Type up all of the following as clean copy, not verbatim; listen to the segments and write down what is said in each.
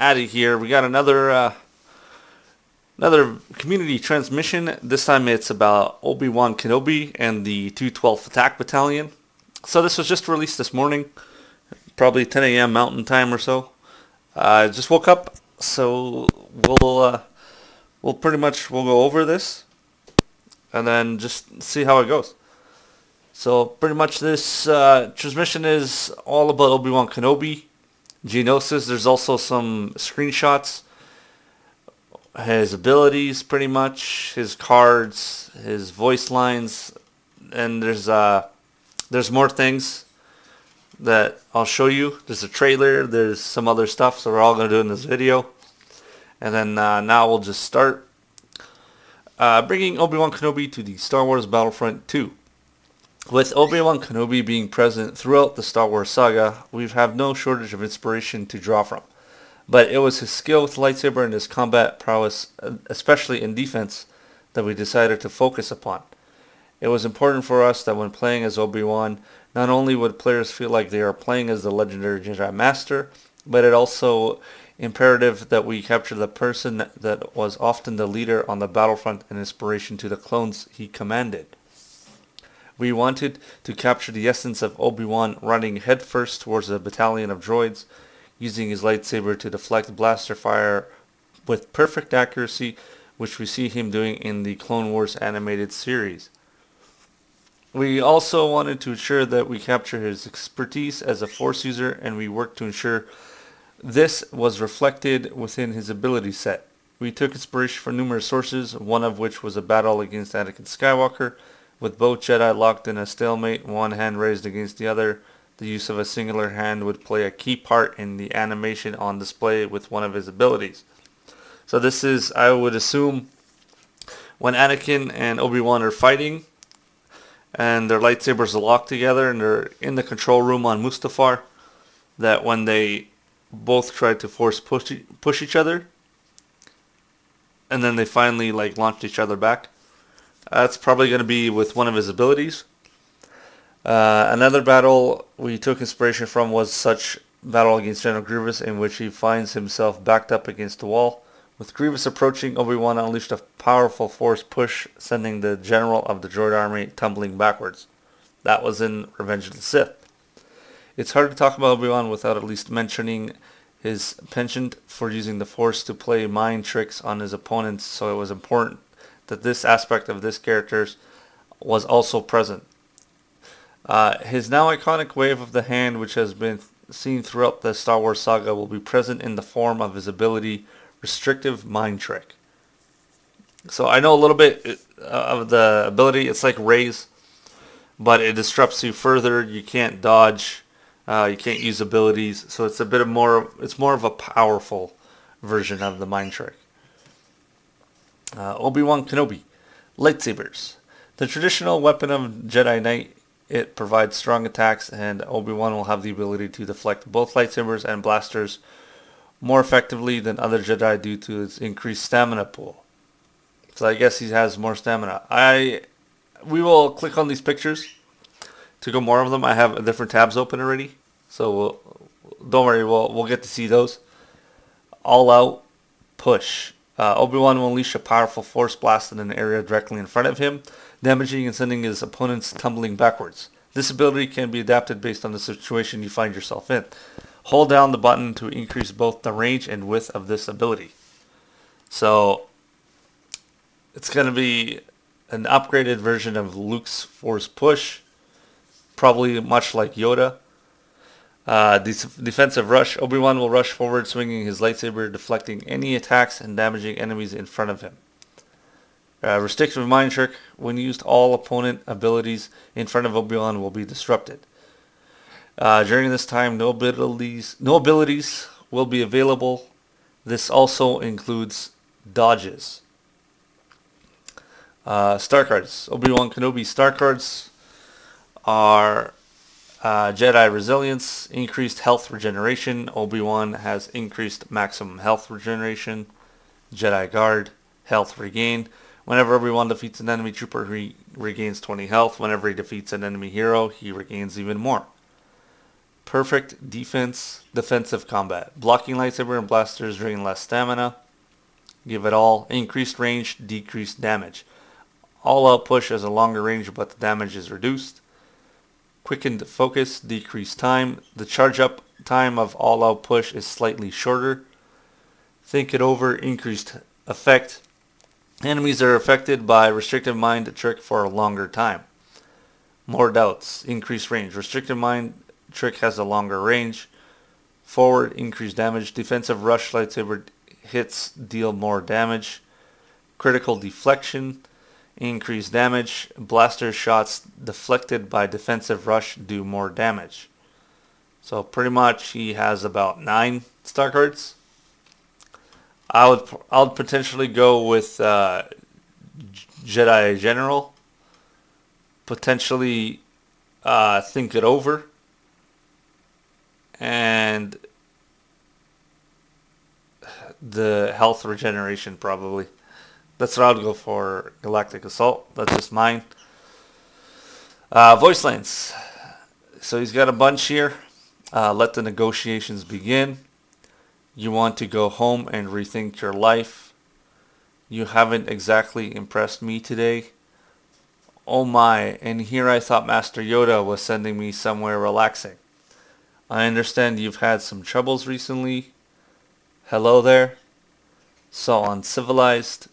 Addy here. We got another community transmission. This time it's about Obi-Wan Kenobi and the 212th Attack Battalion. So this was just released this morning, probably 10 a.m. Mountain Time or so. I just woke up, so we'll go over this and then just see how it goes. So pretty much this transmission is all about Obi-Wan Kenobi, Geonosis. There's also some screenshots, his abilities pretty much, his cards, his voice lines, and there's more things that I'll show you. There's a trailer, there's some other stuff, so we're all going to do in this video. And then now we'll just start bringing Obi-Wan Kenobi to the Star Wars Battlefront 2. With Obi-Wan Kenobi being present throughout the Star Wars saga, we have no shortage of inspiration to draw from. But it was his skill with the lightsaber and his combat prowess, especially in defense, that we decided to focus upon. It was important for us that when playing as Obi-Wan, not only would players feel like they are playing as the legendary Jedi Master, but it also imperative that we capture the person that was often the leader on the battlefront and inspiration to the clones he commanded. We wanted to capture the essence of Obi-Wan running headfirst towards a battalion of droids, using his lightsaber to deflect blaster fire with perfect accuracy, which we see him doing in the Clone Wars animated series. We also wanted to ensure that we capture his expertise as a Force user, and we worked to ensure this was reflected within his ability set. We took inspiration from numerous sources, one of which was a battle against Anakin Skywalker, with both Jedi locked in a stalemate, one hand raised against the other. The use of a singular hand would play a key part in the animation on display with one of his abilities. So this is, I would assume, when Anakin and Obi-Wan are fighting, and their lightsabers are locked together, and they're in the control room on Mustafar, that when they both try to force push each other, and then they finally launched each other back. That's probably going to be with one of his abilities. Another battle we took inspiration from was such battle against General Grievous, in which he finds himself backed up against the wall. With Grievous approaching, Obi-Wan unleashed a powerful force push, sending the general of the droid army tumbling backwards. That was in Revenge of the Sith. It's hard to talk about Obi-Wan without at least mentioning his penchant for using the Force to play mind tricks on his opponents, so it was important that this aspect of this character was also present. His now iconic wave of the hand, which has been seen throughout the Star Wars saga, will be present in the form of his ability, Restrictive Mind Trick. So I know a little bit of the ability. It's like Raise, but it disrupts you further. You can't dodge. You can't use abilities. So it's it's more of a powerful version of the Mind Trick. Obi-Wan Kenobi. Lightsabers. The traditional weapon of Jedi Knight, it provides strong attacks, and Obi-Wan will have the ability to deflect both lightsabers and blasters more effectively than other Jedi due to its increased stamina pool. So I guess he has more stamina. We will click on these pictures to go more of them. I have different tabs open already, so don't worry, we'll get to see those. All Out Push. Obi-Wan will unleash a powerful force blast in an area directly in front of him, damaging and sending his opponents tumbling backwards. This ability can be adapted based on the situation you find yourself in. Hold down the button to increase both the range and width of this ability. So it's going to be an upgraded version of Luke's Force Push, probably much like Yoda. Defensive Rush. Obi-Wan will rush forward, swinging his lightsaber, deflecting any attacks and damaging enemies in front of him. Restrictive Mind Trick. When used, all opponent abilities in front of Obi-Wan will be disrupted. During this time, no abilities will be available. This also includes dodges. Star Cards. Obi-Wan Kenobi Star Cards are Jedi Resilience, increased health regeneration. Obi-Wan has increased maximum health regeneration. Jedi Guard, health regain. Whenever Obi-Wan defeats an enemy trooper, he regains 20 health. Whenever he defeats an enemy hero, he regains even more. Perfect defense, defensive combat. Blocking lightsaber and blasters drain less stamina. Give it all. Increased range, decreased damage. All out push has a longer range, but the damage is reduced. Quickened focus, decreased time. The charge up time of all out push is slightly shorter. Think it over, increased effect. Enemies are affected by restrictive mind trick for a longer time. More doubts, increased range. Restrictive mind trick has a longer range. Forward, increased damage. Defensive rush lightsaber hits deal more damage. Critical deflection, increased damage. Blaster shots deflected by defensive rush do more damage. So pretty much he has about 9 star cards. I would potentially go with Jedi General. Potentially think it over. And the health regeneration probably. That's what I would go for. Galactic Assault. That's just mine. Voice lines. So he's got a bunch here. Let the negotiations begin. You want to go home and rethink your life. You haven't exactly impressed me today. Oh my, and here I thought Master Yoda was sending me somewhere relaxing. I understand you've had some troubles recently. Hello there. So uncivilized.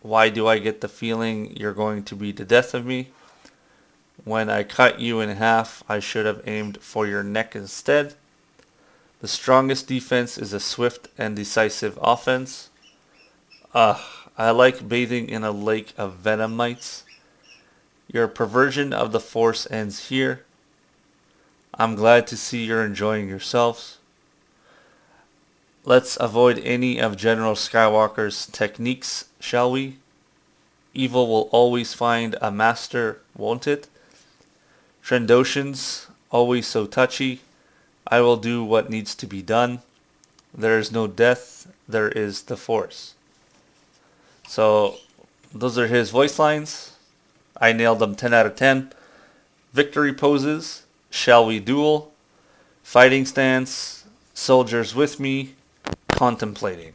Why do I get the feeling you're going to be the death of me? When I cut you in half, I should have aimed for your neck instead. The strongest defense is a swift and decisive offense. I like bathing in a lake of venom mites. Your perversion of the Force ends here. I'm glad to see you're enjoying yourselves. Let's avoid any of General Skywalker's techniques, shall we? Evil will always find a master, won't it? Trandoshans, always so touchy. I will do what needs to be done. There is no death, there is the Force. So, those are his voice lines. I nailed them 10 out of 10. Victory poses, shall we duel? Fighting stance, soldiers with me, contemplating.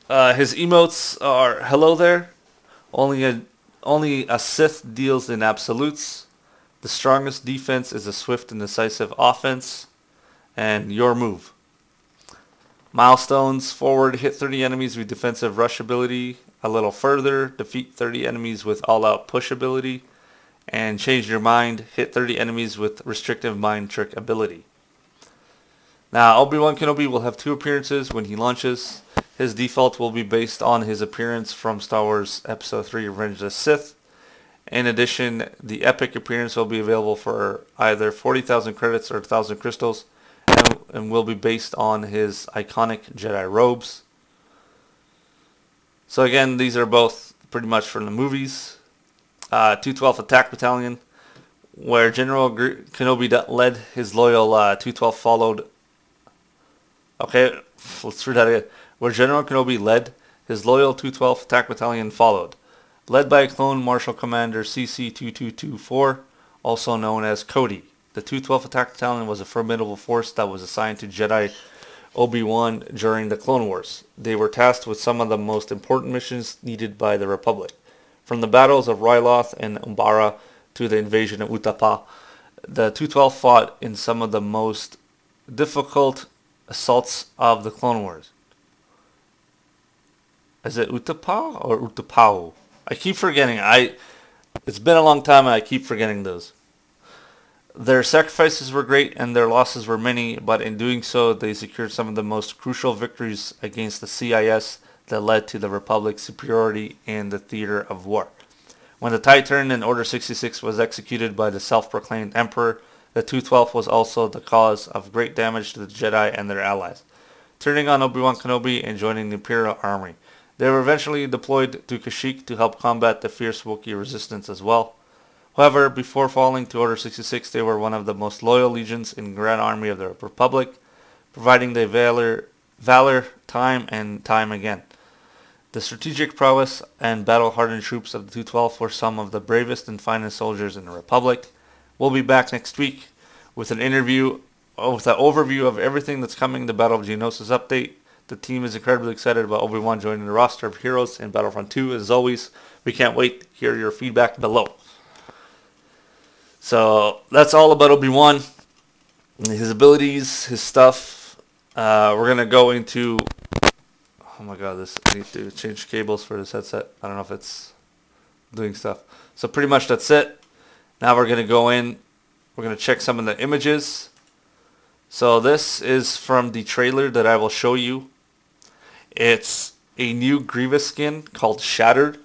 His emotes are hello there. Only a Sith deals in absolutes. The strongest defense is a swift and decisive offense. And your move. Milestones, forward, hit 30 enemies with defensive rush ability. A little further, defeat 30 enemies with all-out push ability. And change your mind, hit 30 enemies with restrictive mind trick ability. Now, Obi-Wan Kenobi will have 2 appearances when he launches. His default will be based on his appearance from Star Wars Episode 3 Revenge of the Sith. In addition, the epic appearance will be available for either 40,000 credits or 1,000 crystals. And will be based on his iconic Jedi robes. So again, these are both pretty much from the movies. 212th Attack Battalion, where General Kenobi led, his loyal 212 followed. Okay, let's read that again. Where General Kenobi led, his loyal 212th Attack Battalion followed. Led by Clone Marshal Commander CC-2224, also known as Cody. The 212th Attack Battalion was a formidable force that was assigned to Jedi Obi-Wan during the Clone Wars. They were tasked with some of the most important missions needed by the Republic. From the battles of Ryloth and Umbara to the invasion of Utapau, the 212 fought in some of the most difficult assaults of the Clone Wars. Is it Utapau or Utapau? I keep forgetting. It's been a long time and I keep forgetting those. Their sacrifices were great and their losses were many, but in doing so, they secured some of the most crucial victories against the CIS that led to the Republic's superiority in the theater of war. When the tide turned and Order 66 was executed by the self-proclaimed Emperor, the 212 was also the cause of great damage to the Jedi and their allies, turning on Obi-Wan Kenobi and joining the Imperial Army. They were eventually deployed to Kashyyyk to help combat the fierce Wookiee resistance as well. However, before falling to Order 66, they were one of the most loyal legions in the Grand Army of the Republic, providing the valor time and time again. The strategic prowess and battle-hardened troops of the 212 were some of the bravest and finest soldiers in the Republic. We'll be back next week with an interview with an overview of everything that's coming, the Battle of Geonosis update. The team is incredibly excited about Obi-Wan joining the roster of heroes in Battlefront 2. As always, we can't wait to hear your feedback below. So that's all about Obi-Wan, his abilities, his stuff. We're going to go into... Oh my god, I need to change cables for this headset. I don't know if it's doing stuff. So pretty much that's it. Now we're going to go in. We're going to check some of the images. So this is from the trailer that I will show you. It's a new Grievous skin called Shattered,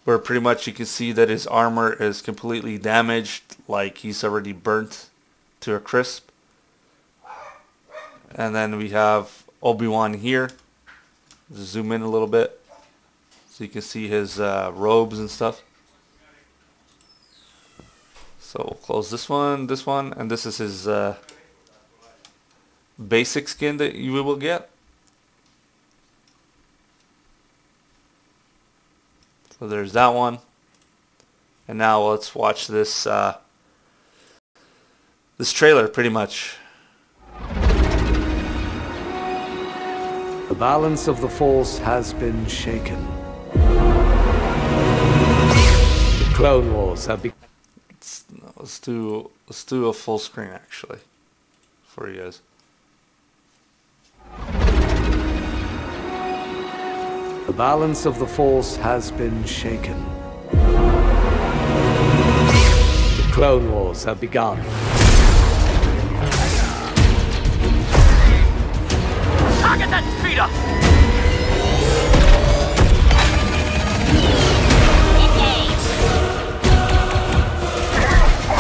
where pretty much you can see that his armor is completely damaged, like he's already burnt to a crisp. And then we have Obi-Wan here. Zoom in a little bit so you can see his robes and stuff. So we'll close this one, and this is his basic skin that you will get. So there's that one. And now let's watch this this trailer pretty much. The balance of the Force has been shaken. The Clone Wars have become... Let's do a full screen actually for you guys. The balance of the Force has been shaken. The Clone Wars have begun. Target that speeder!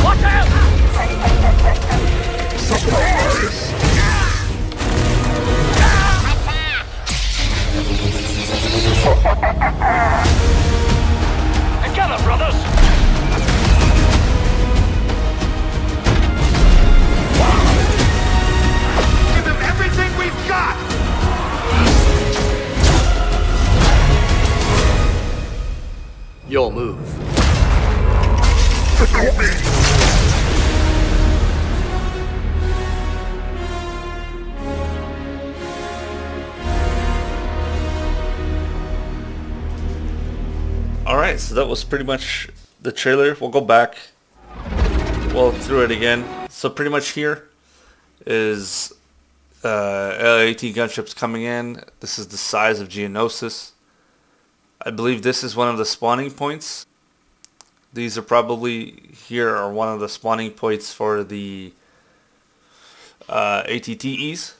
Watch out! Together, brothers! Give them everything we've got! Your move. Alright, so that was pretty much the trailer. We'll go back. We'll look through it again. So pretty much here is LA-18 gunships coming in. This is the size of Geonosis. I believe this is one of the spawning points. These are probably here are one of the spawning points for the ATTEs.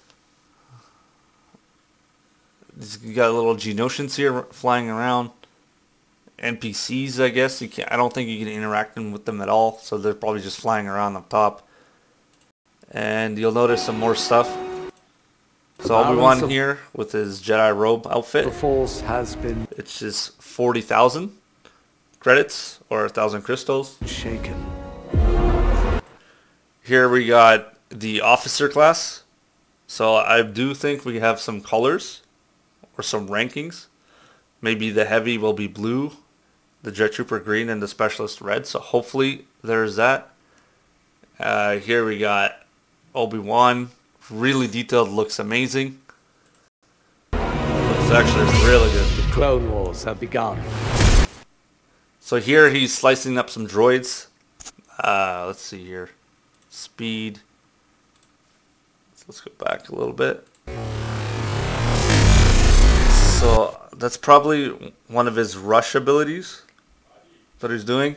You got little Geonosians here flying around. NPCs, I guess. I don't think you can interact with them at all, so they're probably just flying around up top. And you'll notice some more stuff. So Obi-Wan here with his Jedi robe outfit. The Force has been... It's just 40,000 credits or 1,000 crystals. Shaken. Here we got the officer class. So I do think we have some colors or some rankings. Maybe the heavy will be blue, the jet trooper green, and the specialist red. So hopefully there's that. Here we got Obi-Wan. Really detailed, looks amazing. Looks actually really good. The Clone Wars have begun. So here he's slicing up some droids. Let's see here. Speed. Let's go back a little bit. So that's probably one of his rush abilities that he's doing.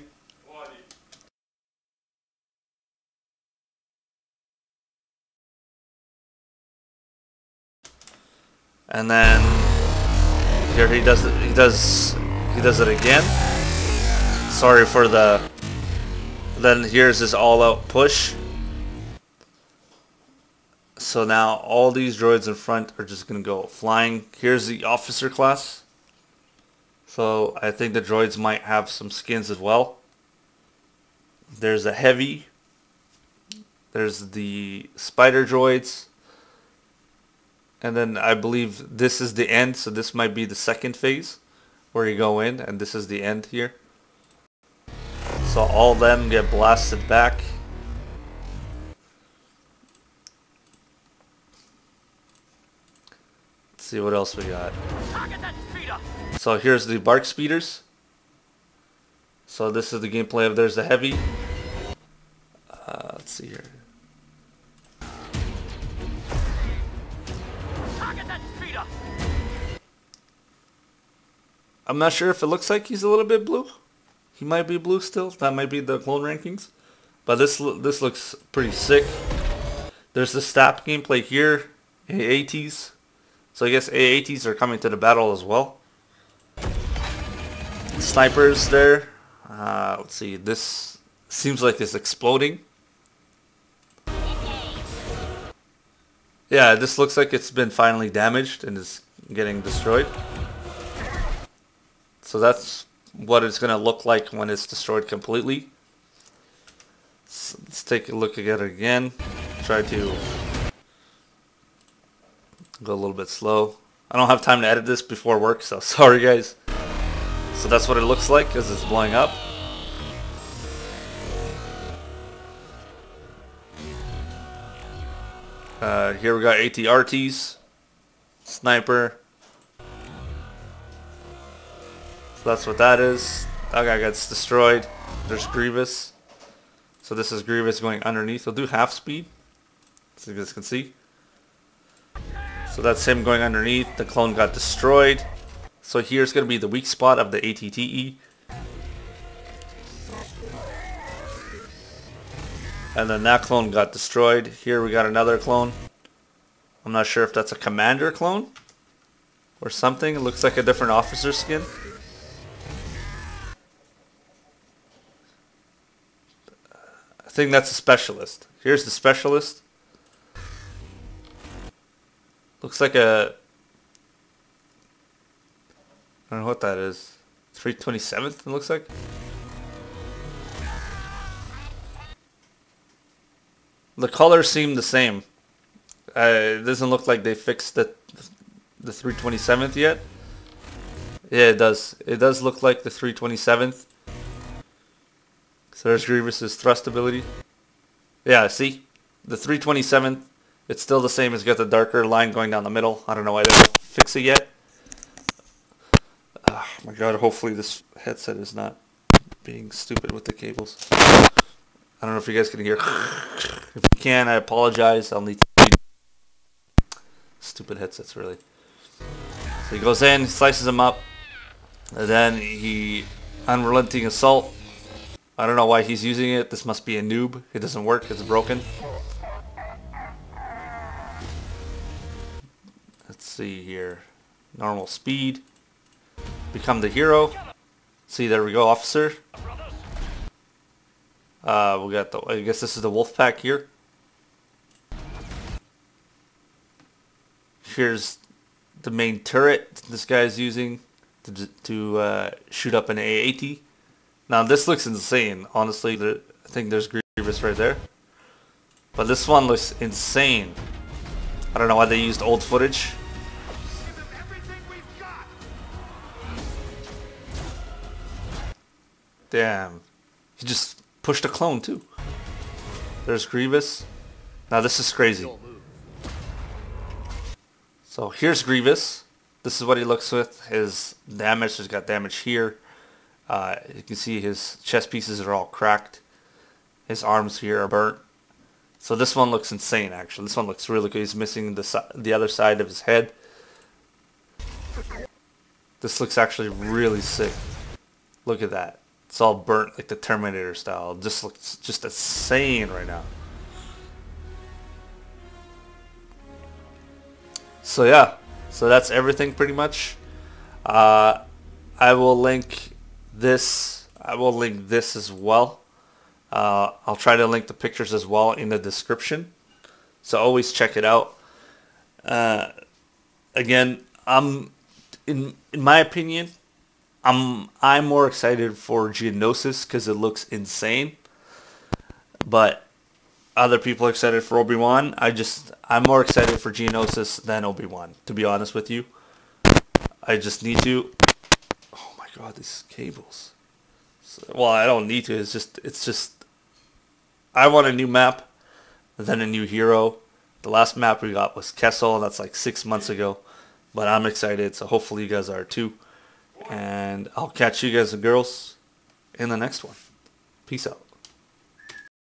And then here he does it. He does it again. Sorry for the. Then here's his all-out push. So now all these droids in front are just gonna go flying. Here's the officer class. So I think the droids might have some skins as well. There's a heavy. There's the spider droids. And then I believe this is the end, so this might be the second phase where you go in, and this is the end here. So all of them get blasted back. see what else we got. Target that speeder! So here's the bark speeders. So this is the gameplay of there's the heavy. Let's see here. Target that speeder! I'm not sure if it looks like he's a little bit blue. He might be blue still. That might be the clone rankings. But this looks pretty sick. There's the stat gameplay here. AATs. So I guess AATs are coming to the battle as well. Snipers there. Let's see. This seems like it's exploding. Yeah, this looks like it's been finally damaged and is getting destroyed. So that's what it's going to look like when it's destroyed completely. So let's take a look at it again. Try to go a little bit slow. I don't have time to edit this before work, so sorry guys. So that's what it looks like as it's blowing up. Here we got ATRTs, sniper. So that's what that is. That guy gets destroyed. There's Grievous. So this is Grievous going underneath. He'll do half speed, so you guys can see. So that's him going underneath. The clone got destroyed. So here's going to be the weak spot of the ATTE. And then that clone got destroyed. Here we got another clone. I'm not sure if that's a commander clone or something. It looks like a different officer skin. I think that's a specialist. Here's the specialist. Looks like a... I don't know what that is. 327th it looks like. The colors seem the same. It doesn't look like they fixed the 327th yet. Yeah, it does. It does look like the 327th. So there's Grievous's thrust ability. Yeah, see? The 327th, it's still the same. It's got the darker line going down the middle. I don't know why they don't fix it yet. Oh my god, hopefully this headset is not being stupid with the cables. I don't know if you guys can hear. If you can, I apologize. I'll need to... Stupid headsets, really. So he goes in, slices him up, and then he... Unrelenting assault. I don't know why he's using it. This must be a noob. It doesn't work. It's broken. Let's see here. Normal speed. Become the hero. See, there we go, officer. We got the... I guess this is the wolf pack here. Here's the main turret this guy's using to shoot up an AAT. Now this looks insane. Honestly, I think there's Grievous right there. But this one looks insane. I don't know why they used old footage. Give them everything we've got! Damn. He just pushed a clone too. There's Grievous. Now this is crazy. So here's Grievous. This is what he looks with. His damage, he's got damage here. You can see his chest pieces are all cracked. His arms here are burnt. So this one looks insane actually. This one looks really good. He's missing the other side of his head. This looks actually really sick. Look at that. It's all burnt like the Terminator style. It just looks just insane right now. So yeah. So that's everything pretty much. I will link this. I will link this as well. I'll try to link the pictures as well in the description. So always check it out. Again, in my opinion, I'm more excited for Geonosis because it looks insane. But other people are excited for Obi-Wan. I'm more excited for Geonosis than Obi-Wan, to be honest with you. I just need to... Oh my god, these cables. Well, I don't need to. It's just... I want a new map, then a new hero. The last map we got was Kessel, and that's like 6 months ago. But I'm excited, so hopefully you guys are too. And I'll catch you guys and girls in the next one. Peace out.